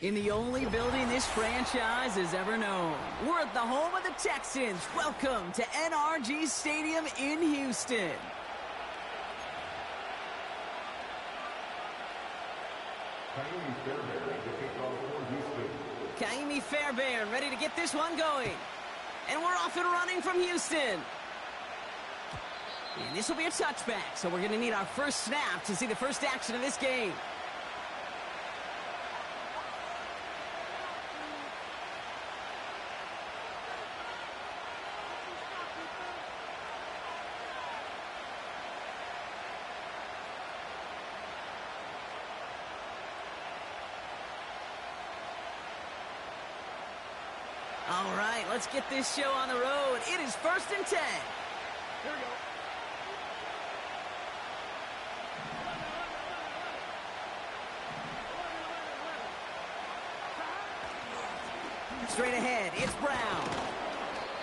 In the only building this franchise has ever known. We're at the home of the Texans. Welcome to NRG Stadium in Houston. Kaimi Fairbairn ready to get this one going. And we're off and running from Houston. And this will be a touchback, so we're going to need our first snap to see the first action of this game. All right, let's get this show on the road. It is 1st and 10. Here we go. Straight ahead, it's Brown.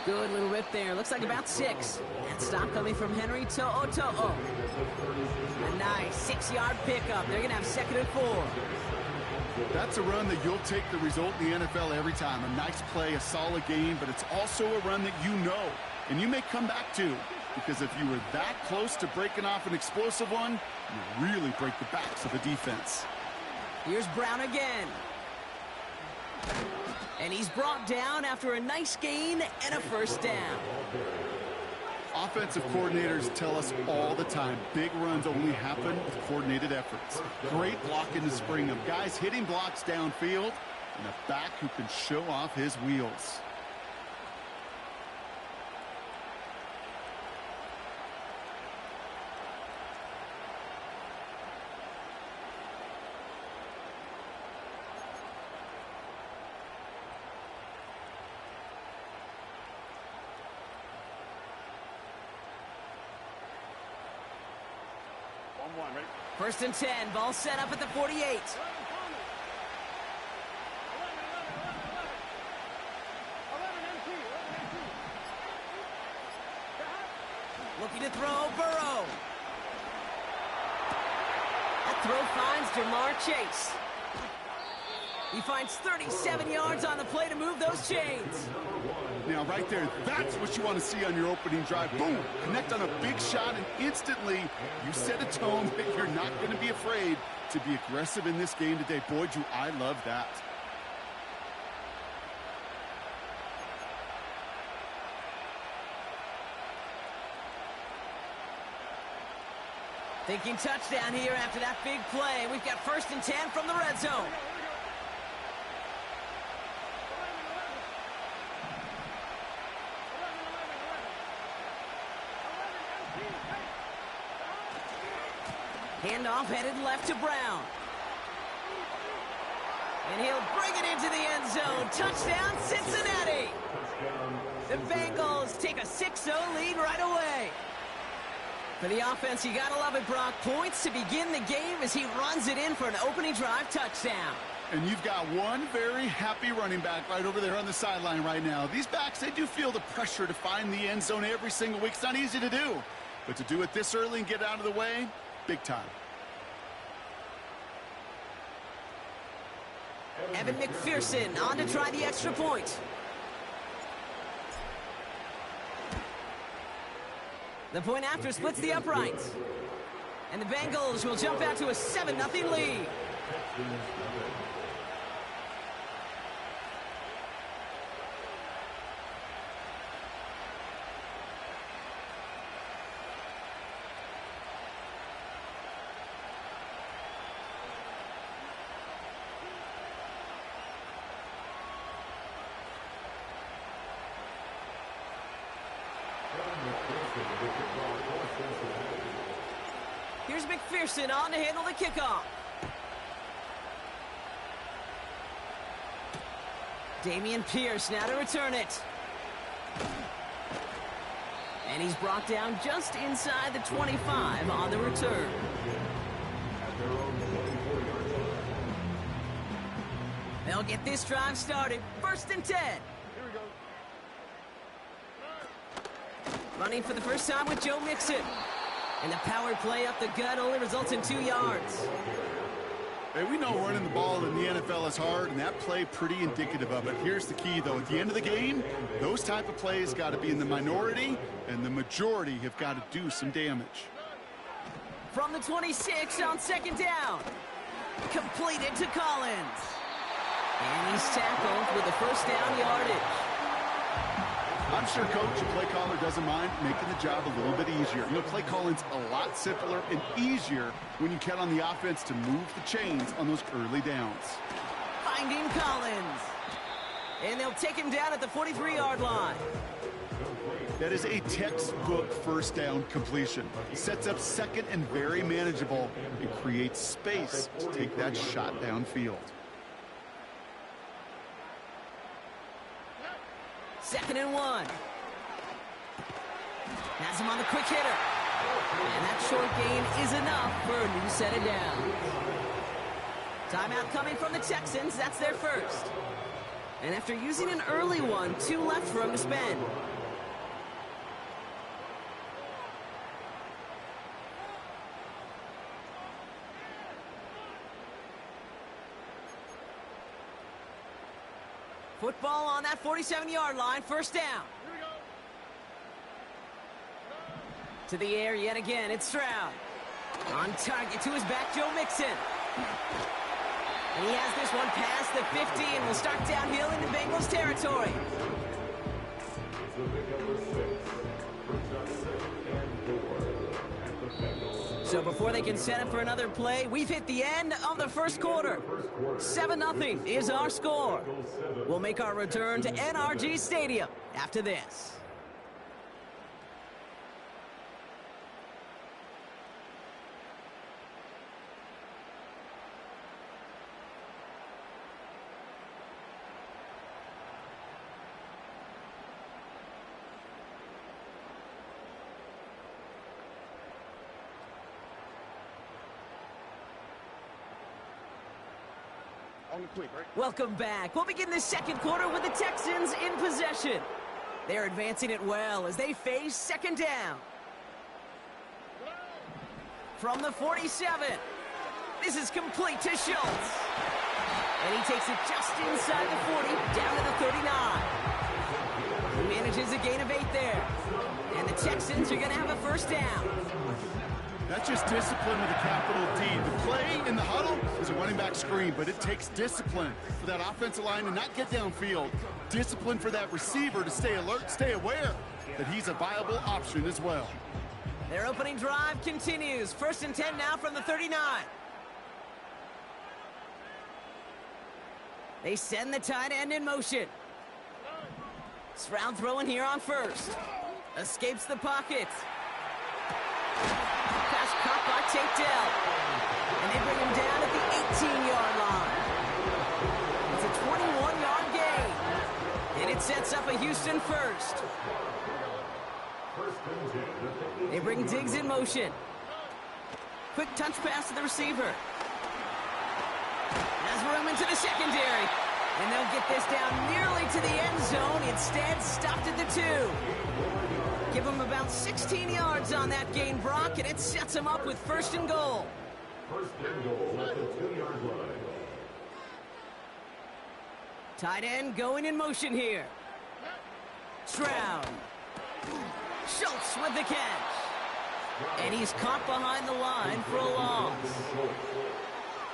Good little rip there. Looks like about 6. That stop coming from Henry To'o. A nice 6-yard pickup. They're going to have 2nd and 4. That's a run that you'll take the result in the NFL every time. A nice play, a solid game, but it's also a run that you know, and you may come back to, because if you were that close to breaking off an explosive one, you really break the backs of the defense. Here's Brown again. And he's brought down after a nice gain and a first down. Offensive coordinators tell us all the time, big runs only happen with coordinated efforts. Great block in the spring of guys hitting blocks downfield and a back who can show off his wheels. Ready? 1st and 10, ball set up at the 48. Looking to throw, Burrow. That throw finds Jamar Chase. He finds 37 yards on the play to move those chains. Now, right there, that's what you want to see on your opening drive. Boom! Connect on a big shot, and instantly you set a tone that you're not going to be afraid to be aggressive in this game today. Boy, do I love that. Thinking touchdown here after that big play. We've got 1st and 10 from the red zone. Handoff headed left to Brown. And he'll bring it into the end zone. Touchdown, Cincinnati. The Bengals take a 6-0 lead right away. For the offense, you gotta love it, Brock. Points to begin the game as he runs it in for an opening drive touchdown. And you've got one very happy running back right over there on the sideline right now. These backs, they do feel the pressure to find the end zone every single week. It's not easy to do. But to do it this early and get out of the way, big time. Evan McPherson on to try the extra point. The point after splits the uprights. And the Bengals will jump out to a 7-0 lead. Here's McPherson on to handle the kickoff. Dameon Pierce now to return it. And he's brought down just inside the 25 on the return. They'll get this drive started. 1st and 10. Here we go. Running for the first time with Joe Mixon. And the power play up the gut only results in 2 yards. Hey, we know running the ball in the NFL is hard, and that play pretty indicative of it. Here's the key, though. At the end of the game, those type of plays got to be in the minority, and the majority have got to do some damage. From the 26 on second down. Completed to Collins. And he's tackled with the first down yardage. I'm sure coach and play caller doesn't mind making the job a little bit easier. You know, play calling's a lot simpler and easier when you count on the offense to move the chains on those early downs. Finding Collins. And they'll take him down at the 43-yard line. That is a textbook first down completion. Sets up second and very manageable and creates space to take that shot downfield. Second and 1. Has him on the quick hitter. And that short gain is enough for a new set of downs. Timeout coming from the Texans. That's their first. And after using an early one, 2 left for him to spend. Football on that 47-yard line, first down. To the air yet again, it's Stroud. On target to his back, Joe Mixon. And he has this one past the 50 and will start downhill into Bengals territory. So before they can set up for another play, we've hit the end of the first quarter. 7-0 is our score. We'll make our return to NRG Stadium after this. Welcome back. We'll begin the second quarter with the Texans in possession. They're advancing it well as they face second down. From the 47, this is complete to Schultz. And he takes it just inside the 40, down to the 39. He manages a gain of 8 there. And the Texans are going to have a first down. That's just discipline with a capital D. The play in the huddle is a running back screen, but it takes discipline for that offensive line to not get downfield. Discipline for that receiver to stay alert, stay aware that he's a viable option as well. Their opening drive continues. First and 10 now from the 39. They send the tight end in motion. Stroud throwing here on first. Escapes the pocket. Pass caught by Tate Dell. And they bring him down at the 18-yard line. It's a 21-yard gain. And it sets up a Houston first. They bring Diggs in motion. Quick touch pass to the receiver. Has room into the secondary. And they'll get this down nearly to the end zone. Instead, stopped at the 2. Give him about 16 yards on that gain, Brock, and it sets him up with first and goal. First and goal at the 2-yard line. Tight end going in motion here. Stroud. Schultz with the catch. And he's caught behind the line for a loss.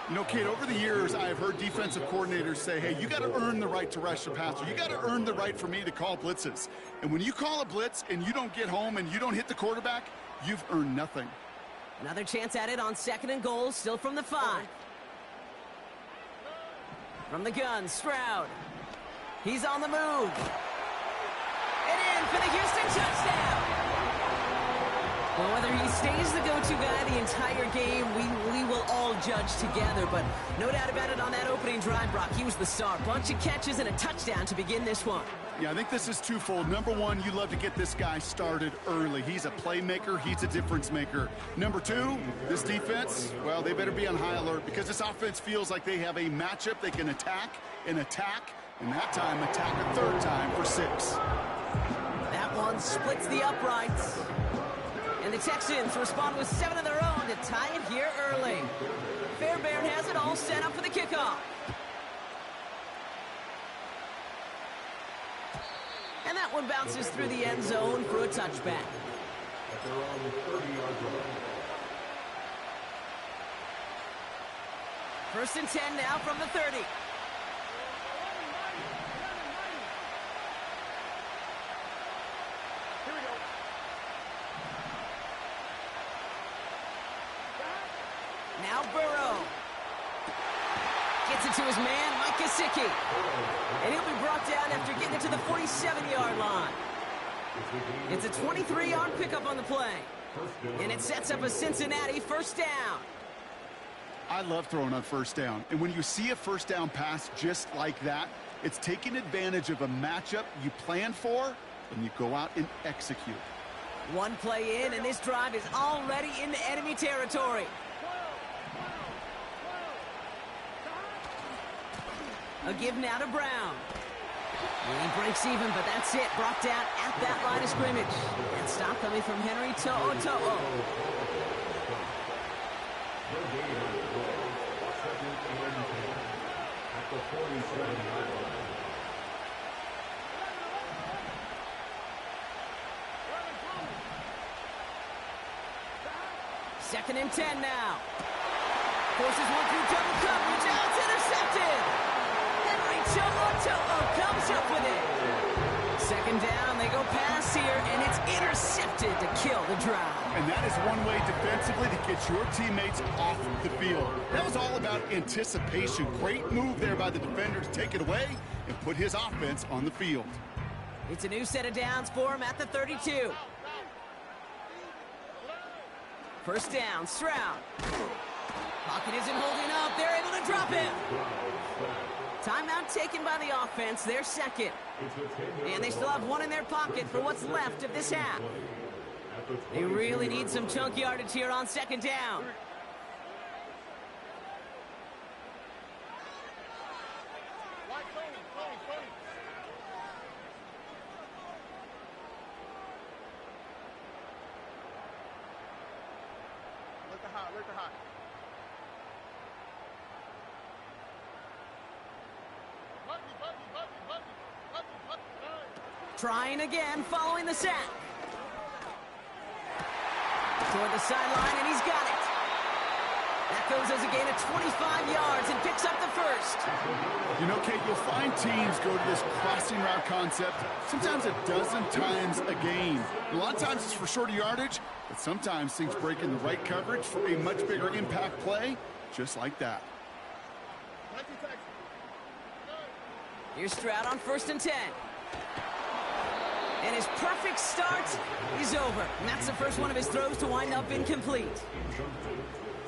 You know, Kate, over the years, I've heard defensive coordinators say, hey, you got to earn the right to rush the passer. You got to earn the right for me to call blitzes. And when you call a blitz and you don't get home and you don't hit the quarterback, you've earned nothing. Another chance at it on second and goal, still from the 5. From the gun, Stroud. He's on the move. And in for the Houston touchdown. Well, whether he stays the go-to guy the entire game, we will all judge together. But no doubt about it, on that opening drive, Brock, he was the star. Bunch of catches and a touchdown to begin this one. Yeah, I think this is twofold. Number one, you love to get this guy started early. He's a playmaker. He's a difference maker. Number two, this defense, well, they better be on high alert because this offense feels like they have a matchup they can attack, and that time attack a third time for 6. That one splits the uprights. And And the Texans respond with 7 of their own to tie it here early. Fairbairn has it all set up for the kickoff. And that one bounces through the end zone for a touchback. At their own 30-yard line. First and 10 now from the 30. Now Burrow. Gets it to his man, Mike Gesicki. And he'll be brought down after getting it to the 47-yard line. It's a 23-yard pickup on the play. And it sets up a Cincinnati first down. I love throwing on first down. And when you see a first down pass just like that, it's taking advantage of a matchup you plan for, and you go out and execute. One play in, and this drive is already into enemy territory. A give now to Brown. And he breaks even, but that's it. Brought down at that line of scrimmage. And stop coming from Henry To'oTo'o. At the 47-yard line. Second and 10 now. Forces one through double coverage. Now it's intercepted. Henry To'oTo'o comes up with it. Second down, they go pass here, and it's intercepted to kill the drive. And that is one way defensively to get your teammates off the field. That was all about anticipation. Great move there by the defender to take it away and put his offense on the field. It's a new set of downs for him at the 32. First down, Stroud. Pocket isn't holding up. They're able to drop him. Timeout taken by the offense, their second. And they still have one in their pocket for what's left of this half. They really need some chunk yardage here on second down. Trying again following the sack. Toward the sideline, and he's got it. That goes as a gain of 25 yards and picks up the first. You know, Kate, you'll find teams go to this crossing route concept sometimes a dozen times a game. A lot of times it's for shorter yardage, but sometimes things break in the right coverage for a much bigger impact play, just like that. Here's Stroud on first and 10. And his perfect start is over. And that's the first one of his throws to wind up incomplete.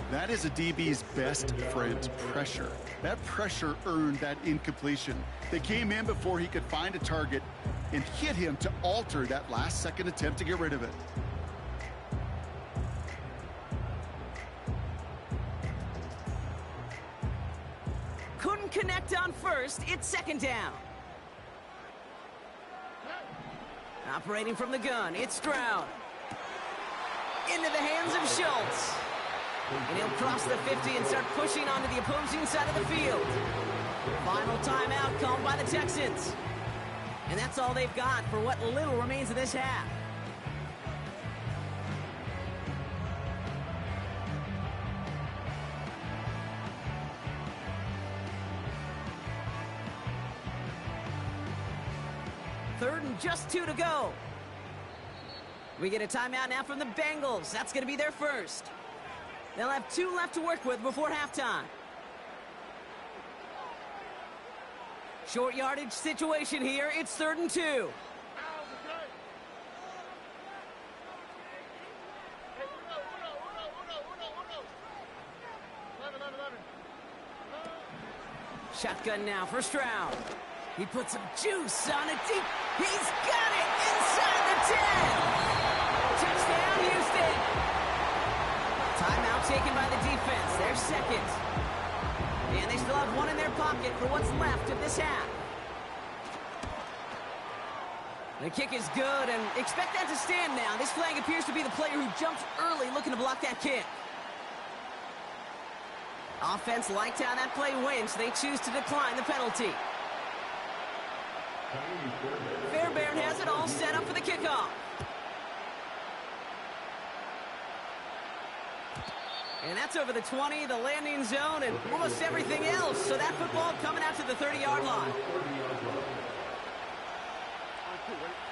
That is a DB's best friend, pressure. That pressure earned that incompletion. They came in before he could find a target and hit him to alter that last-second attempt to get rid of it. Couldn't connect on first. It's second down. Operating from the gun, it's Stroud. Into the hands of Schultz. And he'll cross the 50 and start pushing onto the opposing side of the field. Final timeout called by the Texans. And that's all they've got for what little remains of this half. Third and just 2 to go. We get a timeout now from the Bengals. That's going to be their first. They'll have 2 left to work with before halftime. Short yardage situation here. It's 3rd and 2. Shotgun now for Stroud. He puts some juice on it deep. He's got it inside the 10. Touchdown, Houston. Timeout taken by the defense. Their second. And they still have one in their pocket for what's left of this half. The kick is good, and expect that to stand now. This flag appears to be the player who jumps early looking to block that kick. Offense liked how that play went, so they choose to decline the penalty. Fairbairn has it all set up for the kickoff. And that's over the 20, the landing zone, and almost everything else. So that football coming out to the 30-yard line.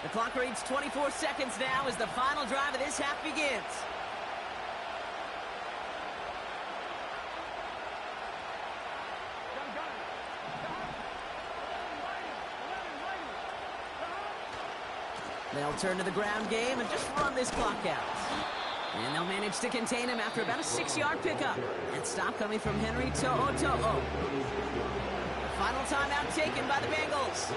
The clock reads 24 seconds now as the final drive of this half begins. They'll turn to the ground game and just run this clock out. And they'll manage to contain him after about a 6-yard pickup. And stop coming from Henry To'o. Final timeout taken by the Bengals.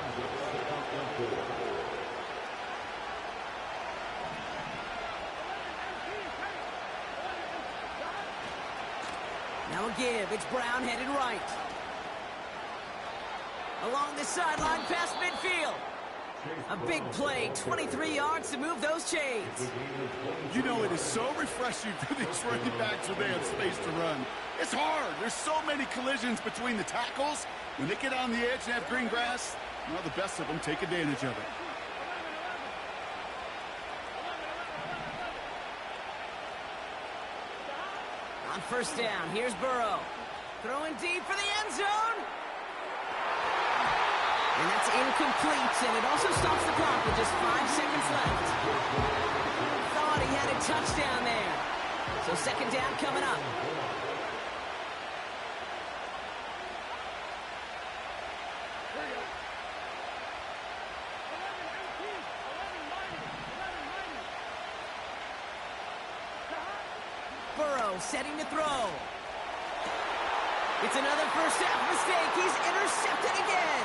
Now a give. It's Brown headed right. Along the sideline past midfield. A big play, 23 yards to move those chains. You know, it is so refreshing for these running backs when they have space to run. It's hard. There's so many collisions between the tackles. When they get on the edge and have green grass, well, the best of them take advantage of it. On first down, here's Burrow. Throwing deep for the end zone. And that's incomplete, and it also stops the clock with just 5 seconds left. Thought he had a touchdown there. So second down coming up. Burrow setting to throw. It's another first half mistake. He's intercepted again.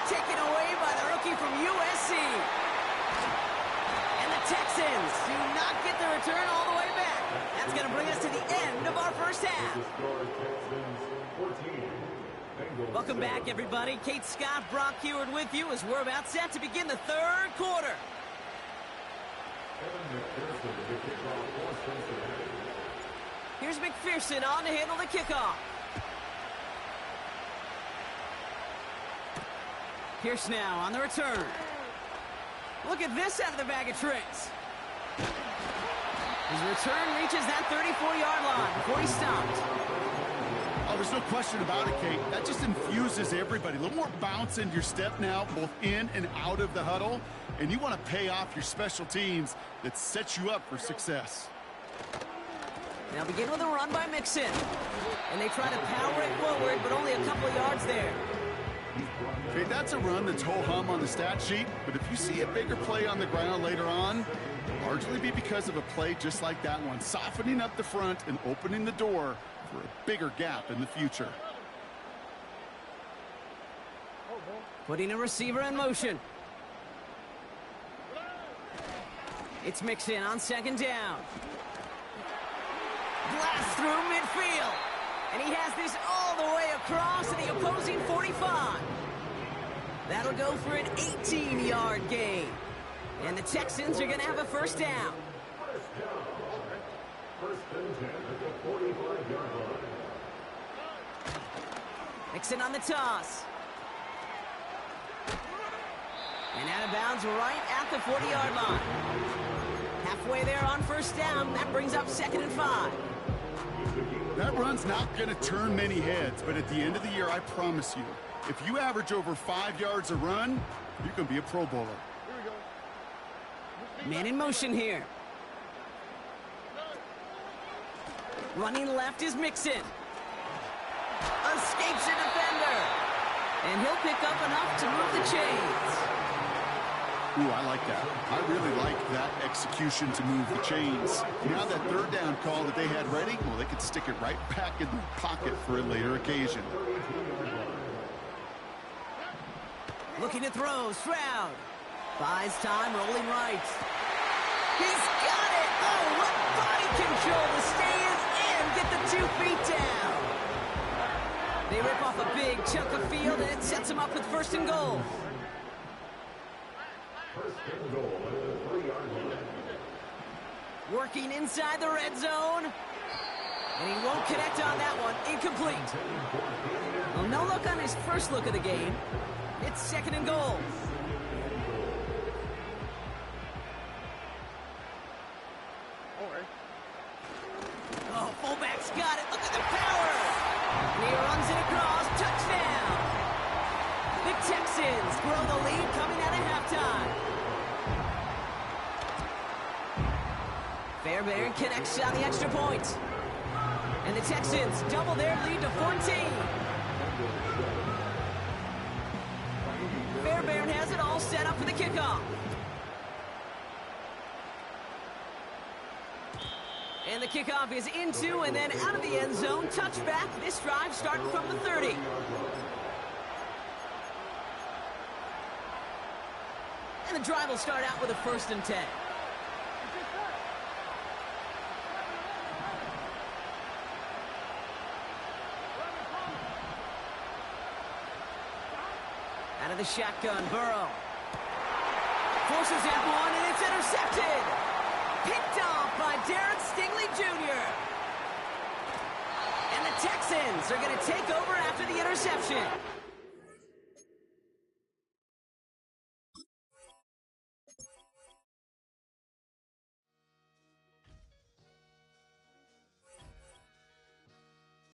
Taken away by the rookie from USC. And the Texans do not get the return all the way back. That's going to bring us to the end of our first half. Welcome back, everybody. Kate Scott, Brock Huard with you as we're about set to begin the third quarter. Here's McPherson on to handle the kickoff. Pierce now on the return. Look at this out of the bag of tricks. His return reaches that 34-yard line before he stopped. Oh, there's no question about it, Kate. That just infuses everybody. A little more bounce in your step now, both in and out of the huddle. And you want to pay off your special teams that sets you up for success. Now begin with a run by Mixon. And they try to power it forward, but only a couple of yards there. Okay, that's a run that's ho-hum on the stat sheet, but if you see a bigger play on the ground later on, largely be because of a play just like that one, softening up the front and opening the door for a bigger gap in the future. Putting a receiver in motion. It's Mixon on second down. Blast through midfield. And he has this all the way across to the opposing 45. That'll go for an 18-yard gain. And the Texans are going to have a first down. Mixon on the toss. And out of bounds right at the 40-yard line. Halfway there on first down. That brings up 2nd and 5. That run's not going to turn many heads, but at the end of the year, I promise you, if you average over 5 yards a run, you're going to be a Pro Bowler. Man in motion here. Running left is Mixon. Escapes a defender. And he'll pick up enough to move the chains. Ooh, I like that. I really like that execution to move the chains. Now that third down call that they had ready, well, they could stick it right back in the pocket for a later occasion. Looking to throw, Stroud. Buys time, rolling right. He's got it! Oh, what body control to stay in, get the 2 feet down. They rip off a big chunk of field, and it sets them up with 1st and goal. First and goal at the 3-yard line. Working inside the red zone. And he won't connect on that one. Incomplete. Well, no look on his first look of the game. It's second and goal. Oh, fullback's got it. Look at the power. And he runs it across. Touchdown. The Texans grow the lead coming out of halftime. Fairbairn connects on the extra point. And the Texans double their lead to 14. Fairbairn has it all set up for the kickoff. And the kickoff is into and then out of the end zone. Touchback. This drive starting from the 30. And the drive will start out with a 1st and 10. Out of the shotgun, Burrow. Forces that one, and it's intercepted. Picked off by Derek Stingley Jr. And the Texans are going to take over after the interception.